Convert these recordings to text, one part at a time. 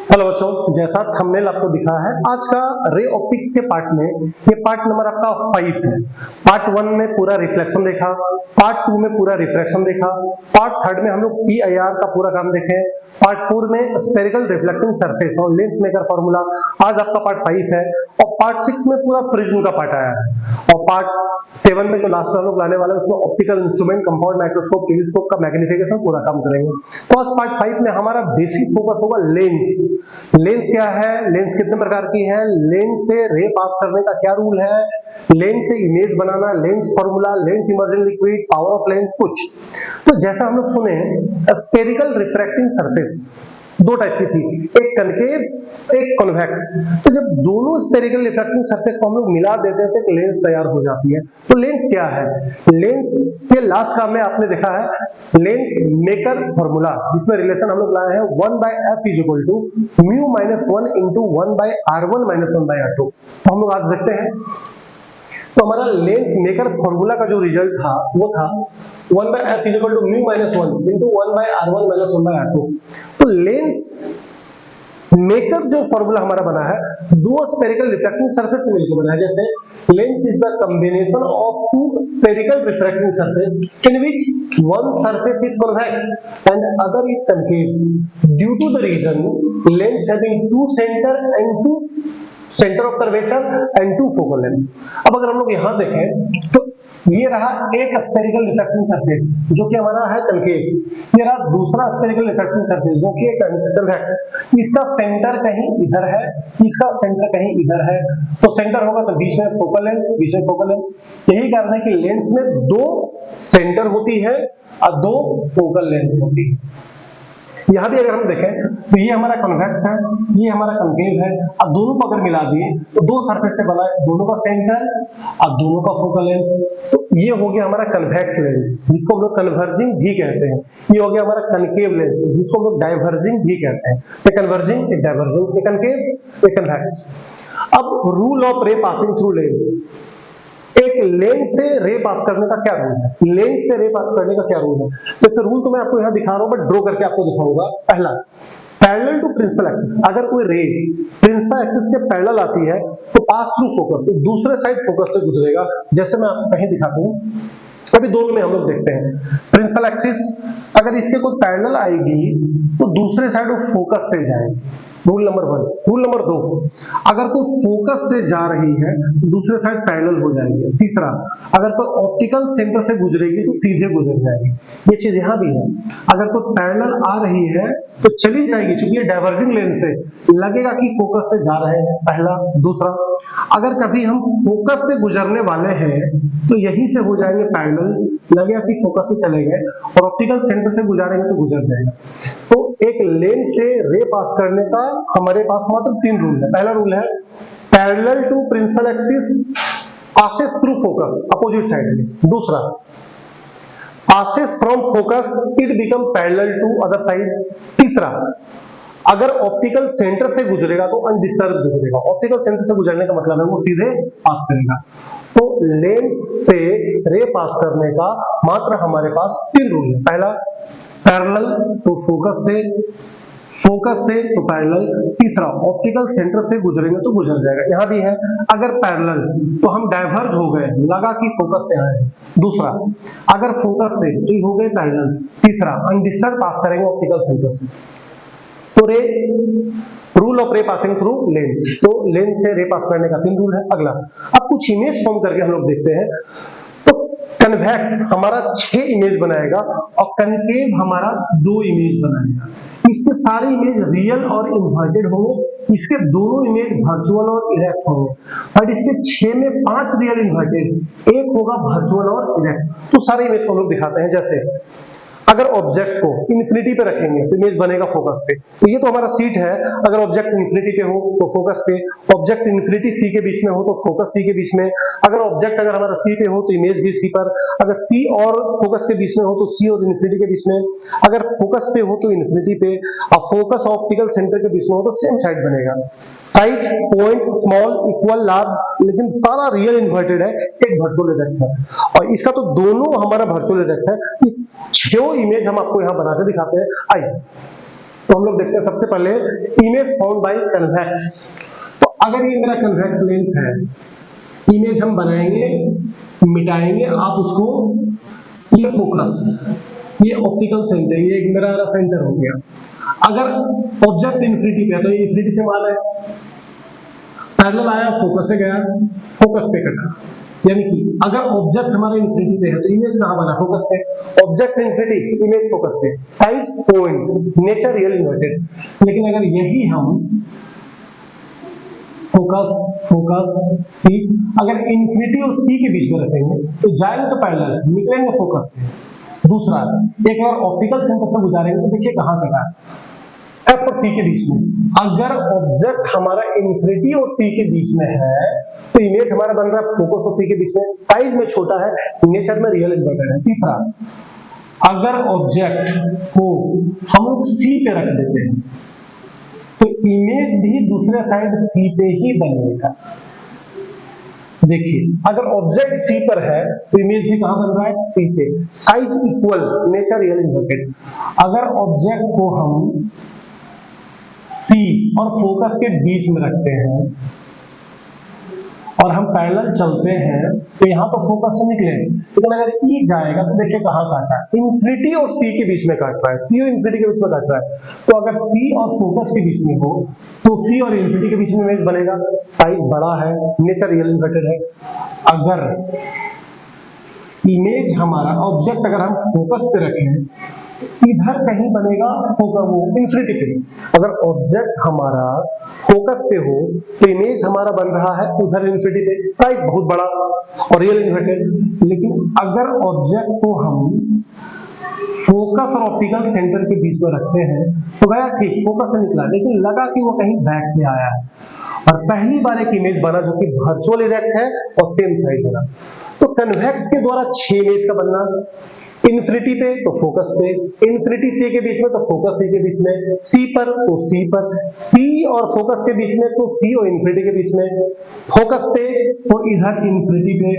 Hello बच्चों, जैसा thumbnail आपको दिखा है आज का रे ऑप्टिक्स के पार्ट में, ये पार्ट नंबर आपका 5 है। पार्ट 1 में पूरा रिफ्लेक्शन देखा, पार्ट 2 में पूरा रिफ्रैक्शन देखा, पार्ट 3 में हम लोग PIR का पूरा काम देखे, पार्ट 4 में स्फेरिकल रिफ्लेक्टिंग सरफेस और लेंस मेकर फॉर्मूला। आज आपका पार्ट 5 है और पार्ट 6 में पूरा प्रिज्म का पार्ट आया है और पार्ट 7 में जो लास्ट में हम लोग लाने वाले हैं उसमें optical instrument, compound microscope, telescope का मैग्निफिकेशन पूरा काम करेंगे। तो आज पार्ट 5 में हमारा बेसिक फोकस होगा लेंस। लेंस क्या है, लेंस कितने प्रकार की है, लेंस से रे पास करने का क्या रूल है, लेंस से image banana, lens formula, lens immersion liquid, power of lens कुछ। तो जैसा हम लोग सुने स्फेरिकल रिफ्रैक्टिंग सरफेस दो टाइप की थी, एक कनकेव एक कॉन्वेक्स। तो जब दोनों स्फेरिकल रिफ्रैक्टिंग सरफेस को हम लोग मिला देते हैं तो एक लेंस तैयार हो जाती है। तो लेंस क्या है, लेंस के लास्ट काम में आपने देखा है लेंस मेकर फॉर्मूला, जिसमें रिलेशन हम लोग लाए हैं 1/f = μ - 1 × 1/r1 - 1/r2। तो हम लोग आज देखते हैं। तो हमारा लेंस मेकर फॉर्मूला का जो रिजल्ट था वो था 1/f = μ - 1 × 1/r1 - 1/r2। तो लेंस मेकर जो फॉर्मूला हमारा बना है दो स्फेरिकल रिफ्रैक्टिंग सरफेस से मिलकर बना है। जैसे lens is the combination of two spherical refracting surface in which one surface is convex and other is concave due to the reason lens having two centre and two centre of curvature and two focal length. अब अगर हम लोग यहां देखें तो ये रहा एक स्फेरिकल रिफ्रैक्टिंग सरफेस जो कि हमारा है कनकेव, ये रहा दूसरा स्फेरिकल रिफ्रैक्टिंग सरफेस जो कि कन्वेक्स। इसका सेंटर कहीं इधर है, इसका सेंटर कहीं इधर है, तो सेंटर होगा तो बीच में फोकल लेंथ, बीच में फोकल लेंथ। यही कारण है कि लेंस में दो सेंटर होती है और दो फोकल लेंथ होती है। यहां भी अगर हम देखें तो ये हमारा कन्वेक्स है, ये हमारा कनकेव है। अब दोनों को अगर मिला दिए तो दो सरफेस से बना है, दोनों का सेंटर और दोनों का फोकल लेंथ। तो ये हो गया हमारा कन्वेक्स लेंस जिसको हम लोग कन्वर्जिंग भी कहते हैं। ये हो गया हमारा कनकेव लेंस जिसको हम लोग डाइवर्जिंग भी कहते हैं। एक कन्वर्जिंग, एक डाइवर्जिंग, एक कनकेव, एक कन्वेक्स। अब रूल ऑफ रे पासिंग थ्रू लेंस। एक लेंस से रे पास करने का क्या रूल है, लेंस से रे पास करने का क्या रूल है। जैसे रूल तो मैं आपको यहां दिखा रहा हूं बट ड्रॉ करके आपको दिखाऊंगा। पहला, पैरेलल टू प्रिंसिपल एक्सिस। अगर कोई रे प्रिंसिपल एक्सिस के पैरेलल आती है तो पास थ्रू फोकस, तो दूसरे साइड फोकस से गुजरेगा। जैसे मैं आपको कहीं दिखाता हूं, अभी दोनों में हम लोग देखते हैं प्रिंसिपल एक्सिस अगर इसके कोई पैरेलल आएगी तो दूसरे साइड वो फोकस से जाएगी। Rule number 1। रूल नंबर 2, अगर कोई फोकस से जा रही है तो दूसरे साइड पैरेलल हो जाएगी। तीसरा, अगर कोई ऑप्टिकल सेंटर से गुजरेगी तो सीधे गुजर जाएगी। ये चीज यहां भी है, अगर कोई पैरेलल आ रही है तो चली जाएगी, क्योंकि ये डाइवर्जिंग लेंस है, लगेगा कि फोकस से जा रहे हैं। पहला। दूसरा, अगर कभी हम फोकस से गुजरने वाले हैं तो यहीं से हो जाएंगे पैरेलल, लगेगा कि फोकस से चले गए, और ऑप्टिकल सेंटर से गुजारेंगे तो गुजर जाएगा। तो एक लेंस से रे पास करने का हमारे पास मात्र 3 रूल है। पहला रूल है parallel to principal axis passes through focus opposite side में। दूसरा, passes from focus it become parallel to other side. तीसरा, अगर ऑप्टिकल सेंटर से गुजरेगा तो अनडिस्टर्ब गुजरेगा। ऑप्टिकल सेंटर से गुजरने का मतलब है वो सीधे पास करेगा। तो लेंस से रे पास करने का मात्र हमारे पास 3 रूल है। पहला, पैरेलल टू फोकस से, फोकस से तो पैरेलल। तीसरा, ऑप्टिकल सेंटर से गुजरेंगे तो गुजर जाएगा। यहां भी है, अगर पैरेलल तो हम डाइवर्ज हो गए, लगा कि फोकस से आए। दूसरा, अगर फोकस से तो हो गए पैरेलल। तीसरा, अनडिस्टर्ब पास करेंगे ऑप्टिकल सेंटर से। तो रूल ऑफ रे पासिंग थ्रू लेंस, तो लेंस से रे पास करने का 3 रूल है। अगला, अब कुछ इमेज फॉर्म करके हम लोग देखते हैं। तो कन्वेक्स हमारा 6 इमेज बनाएगा और कनकेव हमारा 2 इमेज बनाएगा। इसके सारे इमेज रियल और इन्वर्टेड होंगे, इसके दोनों इमेज वर्चुअल और इरेक्ट होंगे, और इसके 6 में 5 रियल इन्वर्टेड, एक होगा वर्चुअल और इरेक्ट। तो सारे इमेज को हम लोग दिखाते हैं। जैसे अगर ऑब्जेक्ट को इन्फिनिटी पे रखेंगे तो इमेज बनेगा फोकस पे। तो ये तो हमारा सीट है, अगर ऑब्जेक्ट इन्फिनिटी पे हो तो फोकस पे, ऑब्जेक्ट इन्फिनिटी सी के बीच में हो तो फोकस सी के बीच में, अगर ऑब्जेक्ट अगर हमारा सी पे हो तो इमेज भी सी पर, अगर सी और फोकस के बीच में हो तो सी और इन्फिनिटी के बीच में, अगर फोकस पे हो तो इन्फिनिटी पे, और फोकस ऑप्टिकल सेंटर के बीच में हो तो सेम साइड बनेगा। Size, point, small, equal, large, लेकिन सारा रियल इन्वर्टेड है, एक वर्चुअल इरेक्ट है, और इसका तो दोनों हमारा वर्चुअल इरेक्ट है। इस 6 इमेज हम आपको यहां बना के दिखाते हैं। आइए तो हम लोग देखते हैं सबसे पहले इमेज फाउंड बाय कन्वेक्स। तो अगर ये मेरा कन्वेक्स लेंस है, इमेज हम बनाएंगे, मिटाएंगे, आप उसको, ये फोकस, ये ऑप्टिकल सेंटर, ये एक मेरा सेंटर हो गया। अगर ऑब्जेक्ट इंफिनिटी पे है तो ये इंफिनिटी से मार है, पैरेलल आया, फोकस से गया, फोकस पे कटा। यानी कि अगर ऑब्जेक्ट हमारा इंफिनिटी पे है तो इमेज कहां बना, फोकस पे। ऑब्जेक्ट इंफिनिटी, इमेज फोकस पे, size point, nature real inverted. लेकिन अगर यही हम फोकस फोकस सी, अगर इंफिनिटी और सी के बीच में रखेंगे तो जाएंगे तो पैरेलल, निकलेंगे फोकस से। दूसरा, एक बार ऑप्टिकल सेंटर से गुजारेंगे तो देखिए कहां कटा, एफ और सी के बीच में। अगर ऑब्जेक्ट हमारा इंफिनिटी और सी के बीच में है तो इमेज हमारा बन रहा है फोकस और सी के बीच में, साइज में छोटा है, नेचर में रियल इन्वर्टेड है। तीसरा, अगर ऑब्जेक्ट को हम लोग सी पे रख देते हैं तो इमेज भी दूसरे साइड सी पे ही बनेगा। देखिए, अगर ऑब्जेक्ट सी पर है तो इमेज भी कहां बन रहा है, सी पे, size equal, nature real inverted. अगर ऑब्जेक्ट को हम सी और फोकस के बीच में रखते हैं और हम पैरेलल चलते हैं तो यहां तो फोकस से निकले, लेकिन अगर ई जाएगा तो देखिए कहां काटा है, इंफिनिटी और सी के बीच में काट रहा है, सी और इंफिनिटी के बीच में काट रहा है। तो अगर सी और फोकस के बीच में हो तो सी और इंफिनिटी के बीच में इमेज बनेगा, साइज बड़ा है, नेचर रियल इन्वर्टेड है। अगर इमेज हमारा, ऑब्जेक्ट अगर हम फोकस पे रखें तो इधर कहीं बनेगा फोकस, वो इंफिनिटी पे। अगर ऑब्जेक्ट हमारा फोकस पे हो तो इमेज हमारा बन रहा है उधर इंफिनिटी पे, साइज बहुत बड़ा और रियल इन्वर्टेड। लेकिन अगर ऑब्जेक्ट को हम फोकस और ऑप्टिकल सेंटर के बीच में रखते हैं तो गया ठीक, फोकस से निकला, लेकिन लगा कि वो कहीं बैक से आया है और पहली बार एक इमेज बना जो कि वर्चुअल इरेक्ट है और सेम साइज बना। तो कन्वेक्स के द्वारा 6 इमेज का बनना, इंफिनिटी पे तो फोकस पे, इंफिनिटी सी के बीच में तो फोकस सी के बीच में, सी पर तो सी पर, सी और फोकस के बीच में तो सी और इंफिनिटी के बीच में, फोकस पे तो इधर इंफिनिटी पे।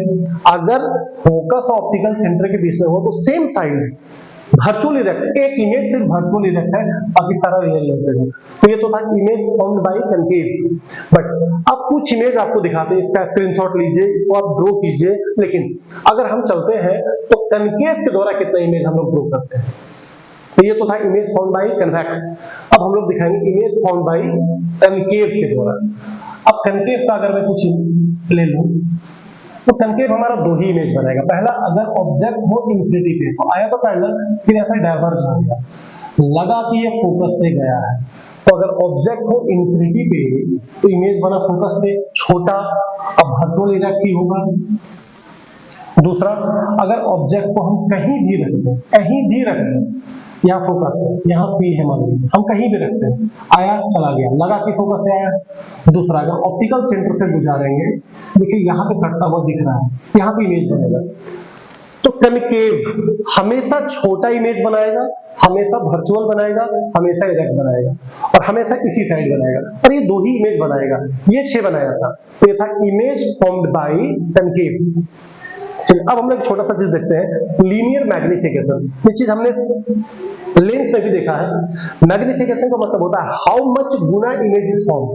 अगर फोकस और ऑप्टिकल सेंटर के बीच में हो तो सेम साइड, वर्चुअल इरेक्ट, एक इमेज सिर्फ वर्चुअल इरेक्ट है, बाकी सारा रियल इरेक्ट है। तो ये तो था इमेज फाउंड बाय कन्वेव। बट अब कुछ इमेज आपको दिखाते हैं, इसका स्क्रीनशॉट लीजिए, इसको आप ड्रॉ कीजिए। लेकिन अगर हम चलते हैं तो कनकेव के द्वारा कितना इमेज हम लोग ड्रॉ करते हैं। तो ये तो था इमेज फाउंड बाय कन्वेक्स। अब हम लोग दिखाएंगे इमेज फाउंड बाय कनकेव के द्वारा। अब कनकेव का अगर मैं कुछ ले लूं तो कनकेव हमारा 2 ही इमेज बनाएगा। पहला, अगर ऑब्जेक्ट हो इंफिनिटी पे तो आया तो पैरेलल, फिर ऐसा डाइवर्ज हो गया, लगा कि ये फोकस से गया है। तो अगर ऑब्जेक्ट हो इंफिनिटी पे तो इमेज बना फोकस पे, छोटा, अब वर्चुअल इरेक्ट ही होगा। दूसरा, अगर ऑब्जेक्ट को हम कहीं भी रख दें, कहीं भी रख दें, यहाँ फोकस है, यहाँ सी है, मान लीजिए हम कहीं भी रखते हैं, आया चला गया, लगा कि फोकस से आया। दूसरा, अगर ऑप्टिकल सेंटर से गुजारेंगे, देखिए यहाँ पे कटता हुआ दिख रहा है, यहाँ पे इमेज बनेगा। तो कनकेव हमेशा छोटा इमेज बनाएगा, हमेशा वर्चुअल बनाएगा, हमेशा इरेक्ट बनाएगा और हमेशा इसी साइड बनाएगा। और ये 2 ही इमेज बनाएगा, ये 6 बनाया था। तो ये था इमेज फॉर्म्ड बाय कनकेव। चलिए अब हम लोग छोटा सा चीज देखते हैं, लीनियर मैग्निफिकेशन। ये चीज हमने लेंस में भी देखा है। मैग्निफिकेशन का मतलब होता है how much Guna image is form.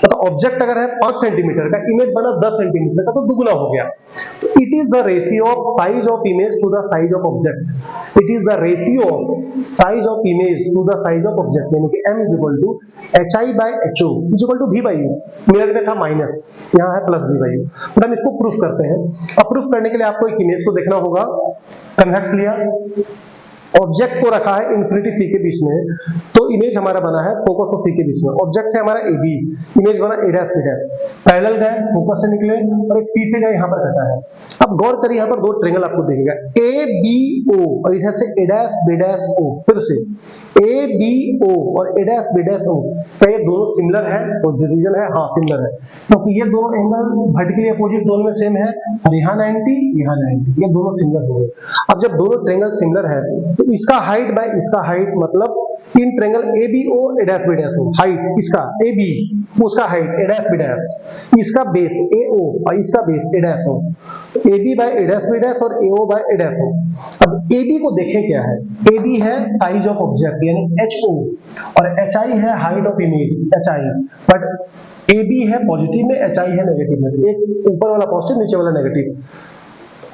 मतलब ऑब्जेक्ट अगर है 5 सेंटीमीटर का, इमेज बना 10 सेंटीमीटर का, तो दुगुना हो गया। तो it is the ratio of size of image to the size of object. It is the ratio of size of image to the size of object, यानी कि m is equal to hi/ho is equal to v by u। मेरे में था minus, यहाँ है plus v by u। तो हम इसको प्रूफ करते हैं। अब प्रूफ करने के लिए आपको एक इमेज को देखना होगा। कन्वेक्स लिया, ऑब्जेक्ट को रखा है इंफिनिटी सी के बीच में, तो इमेज हमारा बना है फोकस और सी के बीच में। ऑब्जेक्ट है हमारा ए बी, इमेज बना ए डैश बी डैश, पैरेलल गए, फोकस से निकले और एक सी से गए, यहाँ पर कटा है। अब गौर करिए, यहाँ पर 2 ट्रायंगल आपको दिखेगा, ए बी ओ और इधर से ए डैश बी डैश ओ, फिर से ए बी ओ और ए डैश बी डैश ओ। क्या ये दोनों सिमिलर है? तो डिवीजन है, हाँ सिमिलर है, क्योंकि ये दोनों एंगल वर्टिकली अपोजिट दोनों में सेम है और यहाँ 90, यहाँ 90, ये दोनों सिमिलर हो गए। अब जब दोनों ट्रायंगल सिमिलर है तो इसका हाइट बाय इसका हाइट, मतलब in triangle ABO A dash B dash हो, हाइट इसका AB, उसका height A dash B dash, इसका बेस AO और इसका बेस A डैश हो, तो AB by A dash B dash और AO बाय A डैश हो। अब AB को देखें क्या है, AB है साइज ऑफ ऑब्जेक्ट यानी HO, और HI है height of image HI, but AB है पॉजिटिव में, HI है नेगेटिव में, एक ऊपर वाला पॉजिटिव नीचे वाला नेगेटिव।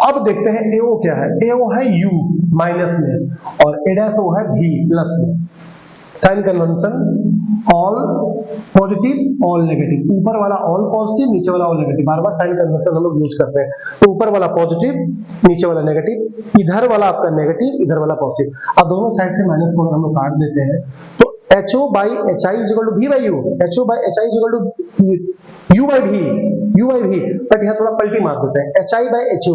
अब देखते हैं AO क्या है, AO है U माइनस में और A डैश O है V प्लस में। Sign convention all positive all negative, ऊपर वाला ऑल पॉजिटिव नीचे वाला ऑल नेगेटिव, बार बार साइन कन्वेंशन हम लोग यूज करते हैं। तो ऊपर वाला पॉजिटिव नीचे वाला नेगेटिव, इधर वाला आपका नेगेटिव इधर वाला पॉजिटिव। अब दोनों साइड से माइनस को हम लोग काट देते हैं, तो HO by HI is equal to V by U, HO by HI is equal to U by V, U by V, but यहाँ थोड़ा पलटी मार देते हैं, HI by HO,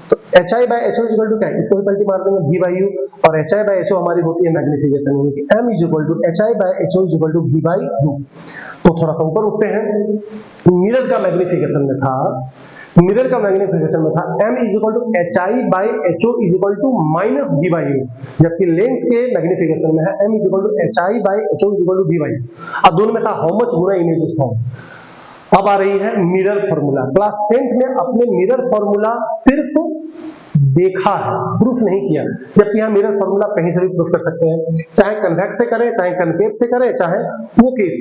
तो HI by HO is equal to क्या है, इसको भी पलटी मार देंगे V by U, और HI by HO हमारी होती है मैग्निफिकेशन, यानी कि M is equal to HI by HO is equal to V by U। तो थोड़ा सा ऊपर उठते हैं, मिरर का मैग्निफिकेशन में था, मिरर का मैग्निफिकेशन में था M is equal to HI by HO is equal to minus V by U, जबकि लेंस के मैग्निफिकेशन में है M is equal to HI by HO is equal to V by U। अब दोनों में था how much Guna image is form. अब आ रही है मिरर फॉर्मूला। क्लास 10th में अपने मिरर फॉर्मूला सिर्फ देखा है, प्रूफ नहीं किया, जबकि यहाँ मिरर फॉर्मूला कहीं से भी प्रूफ कर सकते हैं, चाहे कन्वेक्स से करें, चाहे कनकेव से करें, चाहे वो केस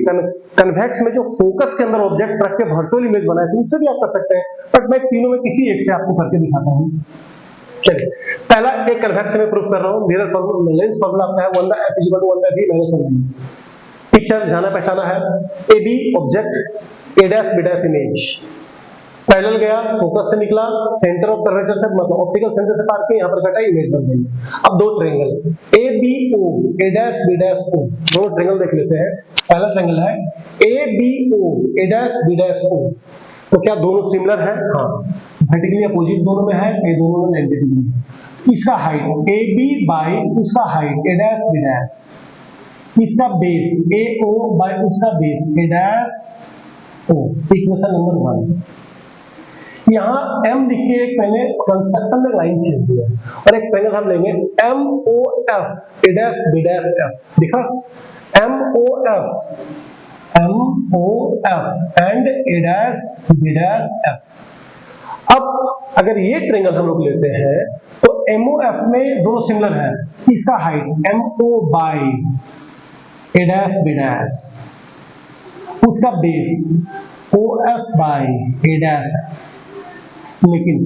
कन्वेक्स में जो फोकस के अंदर ऑब्जेक्ट रख के वर्चुअल इमेज बनाए थे उससे भी आप कर सकते हैं, बट मैं तीनों में किसी एक से आपको करके दिखाता हूँ। चलिए, पहला एक कन्वेक्स में प्रूफ कर रहा हूँ। मिरर फॉर्मूला, लेंस फॉर्मूला आपका है 1/f = 1/v - 1/v। पिक्चर जाना पहचाना है, AB object A dash B dash image, parallel गया, फोकस से निकला, सेंटर ऑफ कर्वेचर से मतलब ऑप्टिकल सेंटर से पार किया, यहाँ पर कटा, इमेज बन गई। अब दो triangle ABO A dash B dash O, दो ट्रायंगल देख लेते हैं। पहला ट्रायंगल है ABO A dash B dash O, तो क्या दोनों सिमिलर है? हाँ, वर्टिकली अपोजिट दोनों में है, ये दोनों में 90 डिग्री है। इसका हाइट AB बाय उसका height A dash B dash, इसका बेस AO बाय उसका base A dash O, equation number 1। यहाँ M लिख के एक मैंने कंस्ट्रक्शन में लाइन खींच दिया, और एक ट्रायंगल हम लेंगे MOF A dash B dash F, दिखा MOF and A dash B dash F। अब अगर ये ट्रायंगल हम लोग लेते हैं तो MOF में दोनों सिमिलर है, इसका height MO by A dash B dash, उसका base OF by A dash F, लेकिन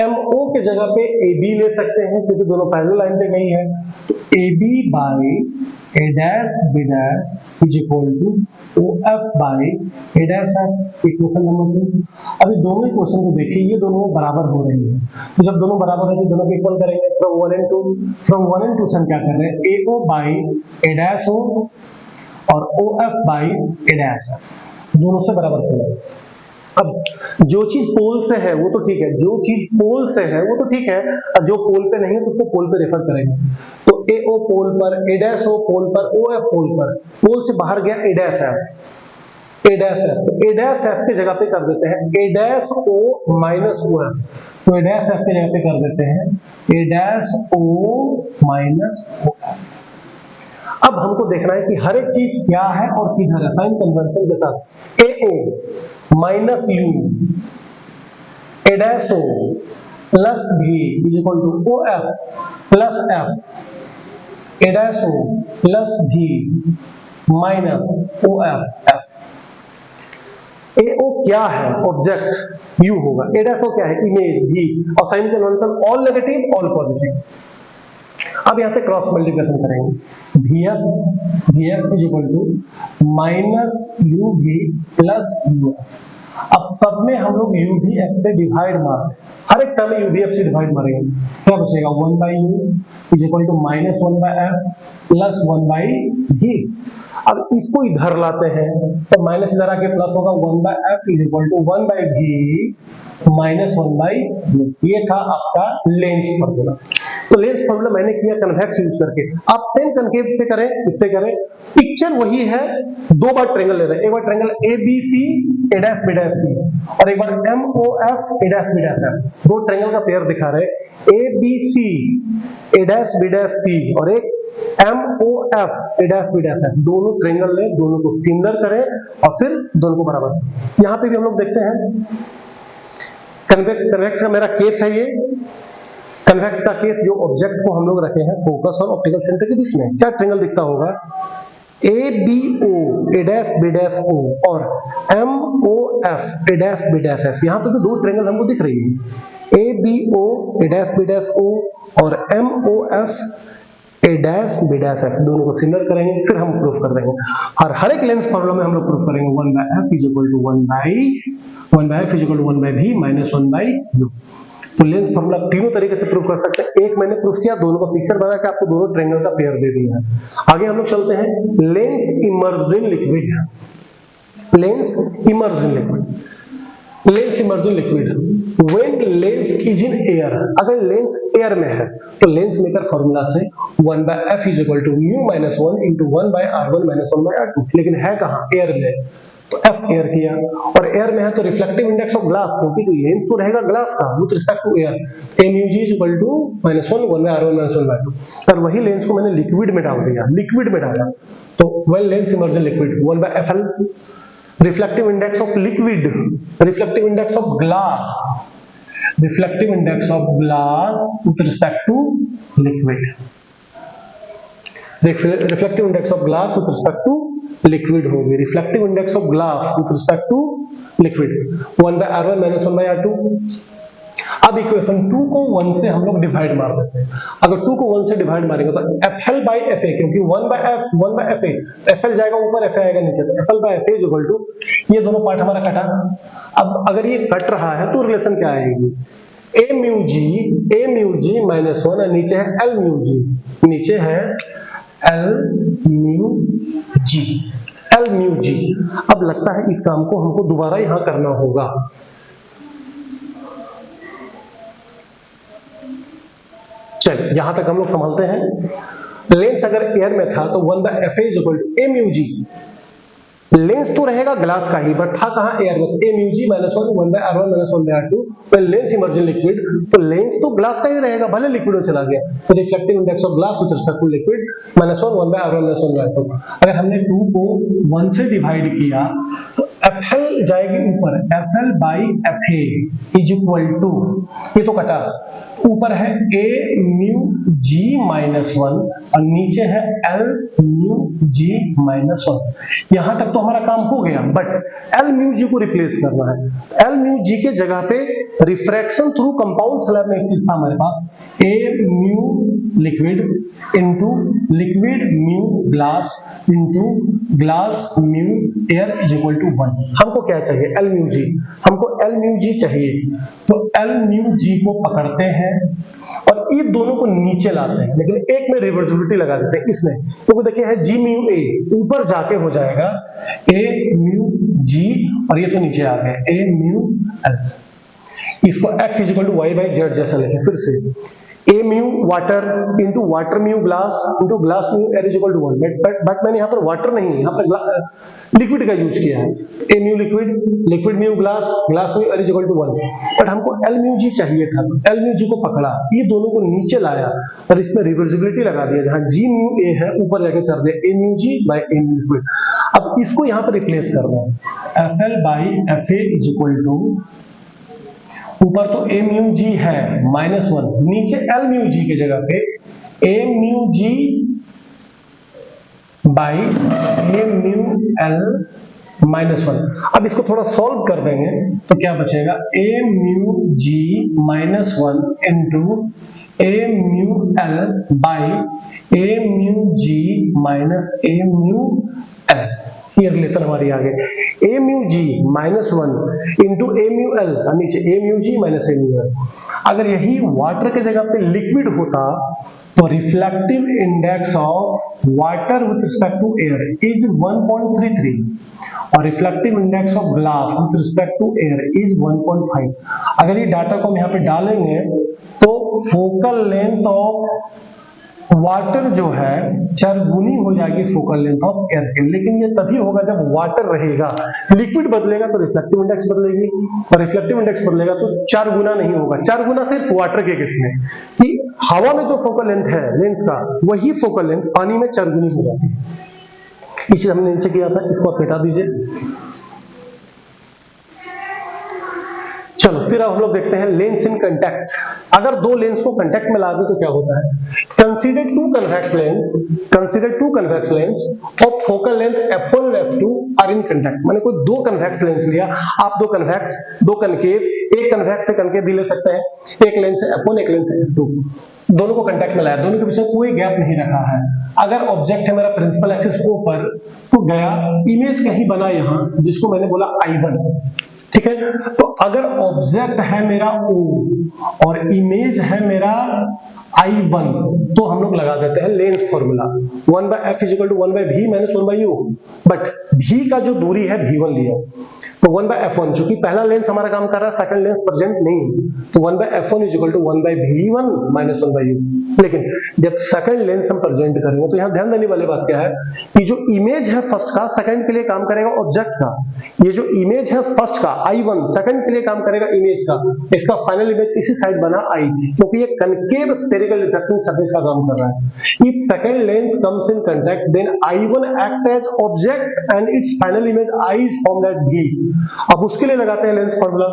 MO के जगह पे AB ले सकते हैं क्योंकि दोनों पैरेलल लाइन पे गई है, तो AB by A dash B dash is equal to OF by A dash F, equation number 2। अभी दोनों इक्वेशन को देखिए, ये दोनों बराबर हो रही है, तो जब दोनों बराबर है तो दोनों को इक्वल करेंगे। फ्रॉम 1 and 2 से हम क्या कर रहे हैं, AO by A dash O और OF by A dash F, दोनों से बराबर करेंगे। अब जो चीज पोल से है वो तो ठीक है, जो चीज पोल से है वो तो ठीक है, और जो पोल पे नहीं है तो उसको पोल पे रेफर करेंगे। तो AO पोल पर, A डैश O पोल पर, OF पोल पर, पोल से बाहर गया A dash F, A dash F, तो A डैश F की जगह पे कर देते हैं A dash O minus OF, तो A डैश F की जगह पे कर देते हैं A dash O minus OF। अब हमको देखना है कि हर एक चीज क्या है और किधर है। साइन कन्वेंशन के साथ AO minus U A dash O plus V is equal to OF plus F, A dash O plus V minus OF F। AO क्या है? ऑब्जेक्ट U होगा, A डैश O क्या है? इमेज V, और sign convention all negative all positive. अब यहां से cross multiplication करेंगे, VF is equal to minus UV plus UF। अब सब में हम लोग UVF से डिवाइड मार, हर एक टर्म में UVF से डिवाइड मारेंगे, क्या बचेगा 1/U is equal to minus 1/F plus 1/V। अब इसको इधर लाते हैं तो माइनस इधर आके प्लस होगा 1/F is equal to 1/V minus 1/V। ये था आपका लेंस फॉर्मूला। तो लेंस फॉर्मूला मैंने किया कन्वेक्स यूज करके, आप सेम कनकेव से करें, इससे करें, पिक्चर वही है, दो बार ट्रायंगल ले रहे हैं, एक बार triangle ABC A dash B dash C, और एक बार MOF A dash B dash F, दो ट्रायंगल का पेयर दिखा रहे ABC A dash B dash C और एक MOF A dash B dash F, दोनों ट्रायंगल ले, दोनों को सिमिलर करें और फिर दोनों को बराबर। यहां पे भी हम लोग देखते हैं कन्वेक्स का मेरा केस है, ये कन्वेक्स का केस जो ऑब्जेक्ट को हम लोग रखे हैं फोकस और ऑप्टिकल सेंटर के बीच में, क्या ट्रायंगल दिखता होगा ABO A dash B dash O और MOF A dash B dash F। यहां पे भी दो ट्रायंगल हमको दिख रही है, ABO A dash B dash O और MOF A dash B dash F, दोनों को सिमिलर करेंगे फिर हम प्रूफ कर देंगे। और हर एक लेंस फॉर्मूला में हम लोग प्रूफ करेंगे 1/f is equal to 1/f is equal to 1/v minus 1/u। तो लेंस फॉर्मूला तीनों तरीके से प्रूफ कर सकते हैं। एक मैंने प्रूफ किया, दोनों का पिक्चर बना के आपको दोनों ट्रायंगल का पेयर दे दिया है। आगे हम लोग चलते हैं lens emerging liquid. Lens emerging liquid, lens emerging liquid when lens is in air. अगर लेंस एयर में है तो लेंस मेकर फॉर्मूला से 1/f is equal to mu minus 1 into 1/r1 minus 1/r2, लेकिन है कहां एयर में, तो F एयर किया। और एयर में है तो रिफ्लेक्टिव इंडेक्स ऑफ ग्लास, क्योंकि लेंस तो रहेगा ग्लास का with respect to air, MUG is equal to minus 1 1/r1 minus 1/2। और वही लेंस को मैंने लिक्विड में डाल दिया, लिक्विड में डाला तो well lens immersion liquid 1/FL। Reflective index of liquid, reflective index of glass, reflective index of glass with respect to liquid, reflective index of glass with respect to liquid होगी, reflective index of glass with respect to liquid 1/r1 minus 1/r2। अब equation 2 को 1 से हम लोग divide मार देते हैं। अगर 2 को 1 से डिवाइड मारेंगे तो FL by FA, क्योंकि 1/f 1/FA, FL जाएगा ऊपर FA आएगा नीचे, तो FL by FA is equal to, ये दोनों पार्ट हमारा कटा। अब अगर ये कट रहा है तो रिलेशन क्या आएगी, AMUG माइनस 1 और नीचे है LMUG, नीचे है LMUG। अब लगता है इस काम को हमको दोबारा यहां करना होगा। चल यहां तक हम लोग संभालते हैं। लेंस अगर एयर में था तो 1/FA is equal to MUG, lens तो रहेगा ग्लास का ही बट था कहां एयर में, तो MUG minus 1 1/r1 minus 1/r2। तो लेंस इमर्जिंग लिक्विड, तो लेंस तो ग्लास का ही रहेगा भले लिक्विड में चला गया, तो reflective index of glass with respect to liquid minus 1 1/r1 minus 1/r2। अगर हमने 2 को 1 से डिवाइड किया तो FL जाएगी ऊपर, FL by FA is equal to, ये तो कटा, ऊपर है AMUG माइनस 1 और नीचे है LMUG माइनस 1। यहां तक तो हमारा काम हो गया, बट LMUG को रिप्लेस करना है। LMUG के जगह पे रिफ्रैक्शन थ्रू कंपाउंड स्लैब में एक चीज था हमारे पास, AMU liquid into liquid mu glass into glass mu air is equal to 1। हमको क्या चाहिए, LMUG, हमको LMUG चाहिए, तो LMUG को पकड़ते हैं और ये दोनों को नीचे लाते हैं, लेकिन एक में रिवर्सिबिलिटी लगा देते हैं इसमें, तो देखिए है GMUA, ऊपर जाके हो जाएगा AMUG और ये तो नीचे आ गए AMUL। इसको X is equal to Y by Z जैसा लिखें फिर से, A mu water into water mu glass into glass mu air is equal to 1। But मैंने यहाँ पर वाटर नहीं, यहाँ पर लिक्विड का यूज किया है, A mu liquid, liquid mu glass, glass mu air is equal to 1। But हमको LMUG चाहिए था, तो LMUG को पकड़ा, ये दोनों को नीचे लाया और इसमें रिवर्सिबिलिटी लगा दिया, जहां G म्यू A है ऊपर जाके कर दिया AMUG by A mu liquid. अब इसको यहाँ पर रिप्लेस करना है, FL by FA is equal to, ऊपर तो AMUG है माइनस 1, नीचे LMUG की जगह पे AMUG बाई AMUL माइनस 1। अब इसको थोड़ा सॉल्व कर देंगे तो क्या बचेगा, AMUG minus 1 into AMUL by AMUG minus AMUL। ये रिलेशन हमारी आ गई, AMUG माइनस 1 इंटू AMUL और नीचे AMUG माइनस AMUL। अगर यही वाटर के जगह पे लिक्विड होता तो reflective index of water with respect to air is 1.33 और reflective index of glass with respect to air is 1.5। अगर ये डाटा को हम यहाँ पे डालेंगे तो फोकल लेंथ ऑफ वाटर जो है चरगुनी हो जाएगी फोकल लेंथ ऑफ एयर की, लेकिन ये तभी होगा जब वाटर रहेगा। लिक्विड बदलेगा तो रिफ्लेक्टिव इंडेक्स बदलेगी, और रिफ्लेक्टिव इंडेक्स बदलेगा तो 4 गुना नहीं होगा। 4 गुना सिर्फ वाटर के केस में, कि हवा में जो फोकल लेंथ है लेंस का, वही फोकल लेंथ पानी में 4 गुनी हो जाती है। ये चीज हमने नीचे किया था, इसको आप हटा दीजिए। चलो फिर अब हम लोग देखते हैं लेंस इन कांटेक्ट। अगर दो लेंस को कांटेक्ट में ला दे तो क्या होता है? Consider two convex lens of focal length f1 और f2 आर इन कांटेक्ट। मैंने कोई दो कन्वेक्स लेंस लिया, आप दो कन्वेक्स, दो कनकेव, एक कन्वेक्स से कनकेव भी ले सकते हैं, एक लेंस है f1, एक लेंस है f2, दोनों को कांटेक्ट में लाया, दोनों के बीच में कोई गैप नहीं रखा है। अगर ऑब्जेक्ट है मेरा प्रिंसिपल एक्सिस ऊपर तो गया, इमेज कहीं बना यहां जिसको मैंने बोला I1, ठीक है। तो अगर ऑब्जेक्ट है मेरा O और इमेज है मेरा I1, तो हम लोग लगा देते हैं lens formula 1/f = 1/v - 1/u। But v का जो दूरी है v1 लिया, तो 1/f1, चूंकि पहला लेंस हमारा काम कर रहा है, सेकंड लेंस प्रेजेंट नहीं, तो 1/f1 = 1/v1 - 1/u। लेकिन जब सेकंड लेंस हम प्रेजेंट करेंगे तो यहां ध्यान देने वाली बात क्या है कि जो इमेज है फर्स्ट का, सेकंड के लिए काम करेगा ऑब्जेक्ट का। ये जो इमेज है फर्स्ट का I1, सेकंड के लिए काम करेगा इमेज का। इसका फाइनल इमेज इसी साइड बना I, क्योंकि ये कनकेव स्फेरिकल रिफ्लेक्टिंग सरफेस का काम कर रहा है। If second lens comes in contact, then I1 act as object and its final image I is formed at V। अब उसके लिए लगाते हैं लेंस फॉर्मूला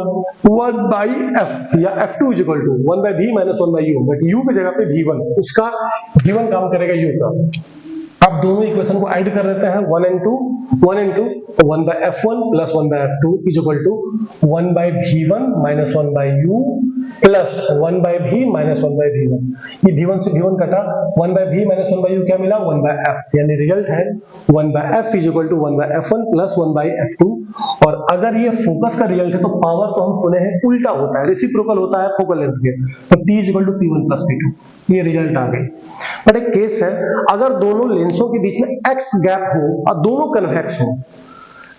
1/f या f2 = 1/v - 1/u, but u की जगह पे v1, उसका v1 काम करेगा u का। अब दोनों इक्वेशन को ऐड कर देते हैं 1 and 2, 1/f1 + 1/f2 = 1/v1 - 1/u plus 1/v - 1/v1। ये v1 से v1 कटा, 1/v - 1/u क्या मिला? 1/f, यानी रिजल्ट है 1/f = 1/f1 + 1/f2। और अगर ये फोकस का रिजल्ट है तो पावर तो हम सुने हैं उल्टा होता है, रेसिप्रोकल होता है फोकल लेंथ के, तो p = p1 + p2। ये रिजल्ट आ गई। बट एक केस है, अगर दोनों लेंसों के बीच में x गैप हो और दोनों कन्वेक्स हो,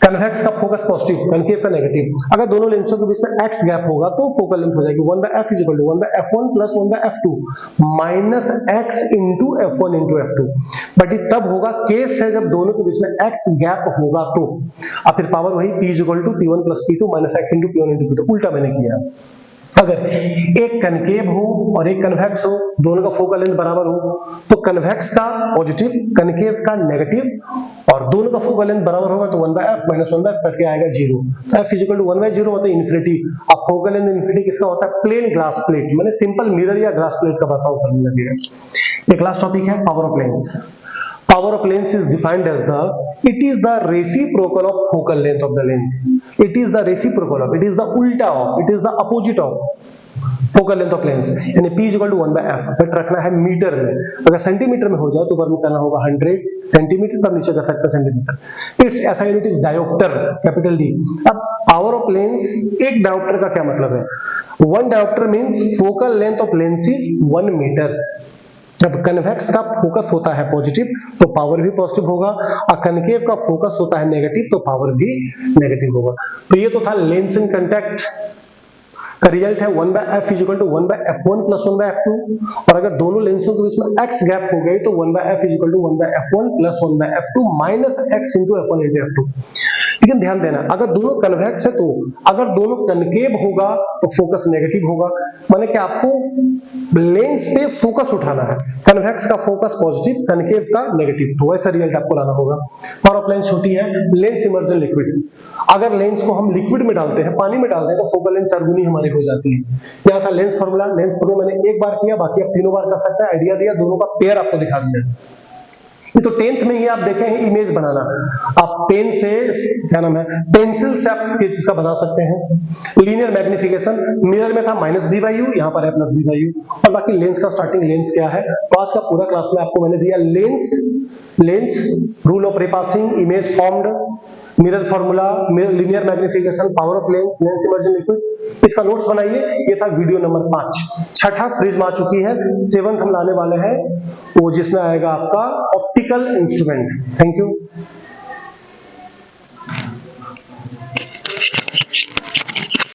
कन्वेक्स का फोकस पॉजिटिव, कनकेव का नेगेटिव, अगर दोनों लेंसों के बीच में x गैप होगा तो फोकल लेंथ हो जाएगी 1/f = 1/f1 + 1/f2 - x × f1 × f2। But ये तब होगा, केस है जब दोनों के बीच में x गैप होगा तो। अब फिर पावर वही p = p1 + p2 - x × p1 × p2, उल्टा मैंने किया। अगर एक कनकेव हो और एक कन्वेक्स हो, दोनों का फोकल लेंथ बराबर हो, तो कन्वेक्स का पॉजिटिव, कनकेव का नेगेटिव, और दोनों का फोकल लेंथ बराबर होगा तो 1/f - 1/f कट के आएगा 0। तो f = 1/0 होता है इन्फिनिटी। अब फोकल लेंथ इन्फिनिटी किसका होता है? प्लेन ग्लास प्लेट, मैंने सिंपल मिरर या ग्लास प्लेट का बताओ करने लगेगा। एक लास्ट टॉपिक है power of lens. Power of lens is defined as it is the reciprocal of focal length of the lens. It is the reciprocal of, it is the ulta of, it is the opposite of focal length of lens। यानी p = 1/f। But रखना है metre में, अगर centimetre में हो जाए तो ऊपर में करना होगा 100 सेंटीमीटर, तब नीचे कर सकते हैं centimetre. Its SI unit is dioptre, capital D। अब पावर ऑफ लेंस, एक डायोप्टर का क्या मतलब है? 1 dioptre means focal length of lens is 1 metre. जब कन्वेक्स का फोकस होता है पॉजिटिव तो पावर भी पॉजिटिव होगा, और कनकेव का फोकस होता है नेगेटिव तो पावर भी नेगेटिव होगा। तो ये तो था लेंस इन कांटेक्ट का रिजल्ट है 1/f = 1/f1 + 1/f2। और अगर दोनों लेंसों के बीच में x गैप हो गई तो 1/f = 1/f1 + 1/f2 - x × f1 × f2। लेकिन ध्यान देना, अगर दोनों कन्वेक्स है तो, अगर दोनों कनकेव होगा तो फोकस नेगेटिव होगा। माने कि आपको लेंस पे फोकस उठाना है, कन्वेक्स का फोकस पॉजिटिव, कनकेव का नेगेटिव, तो वैसा रिजल्ट आपको लाना होगा। पावर ऑफ लेंस छोटी है, लेंस इमर्जन लिक्विड। अगर लेंस को हम लिक्विड में डालते हैं, पानी में डालते हैं, तो फोकल लेंथ 4 गुनी हमारी हो जाती है। यहाँ था लेंस फॉर्मूला। लेंस फॉर्मूला मैंने एक बार किया, बाकी आप तीनों बार कर सकते हैं। आइडिया दिया, दोनों का पेयर आपको दिखा दिया। ये तो 10th में ही आप देखे हैं इमेज बनाना। आप पेन से, क्या नाम है, पेंसिल से आप स्केच का बना सकते हैं। लीनियर मैग्निफिकेशन, मिरर में था -b/u, यहाँ पर है +b/u। और बाकी लेंस का स्टार्टिंग लेंस क्या है, तो आज का पूरा क्लास में आपको मैंने दिया lens, rule of repassing, image formed, mirror formula, linear magnification, power of lens, lens immersion liquid. इसका नोट्स बनाइए। ये था वीडियो नंबर 5। छठा प्रिज्म आ चुकी है, 7th हम लाने वाले हैं, वो जिसमें आएगा आपका ऑप्टिकल इंस्ट्रूमेंट। Thank you.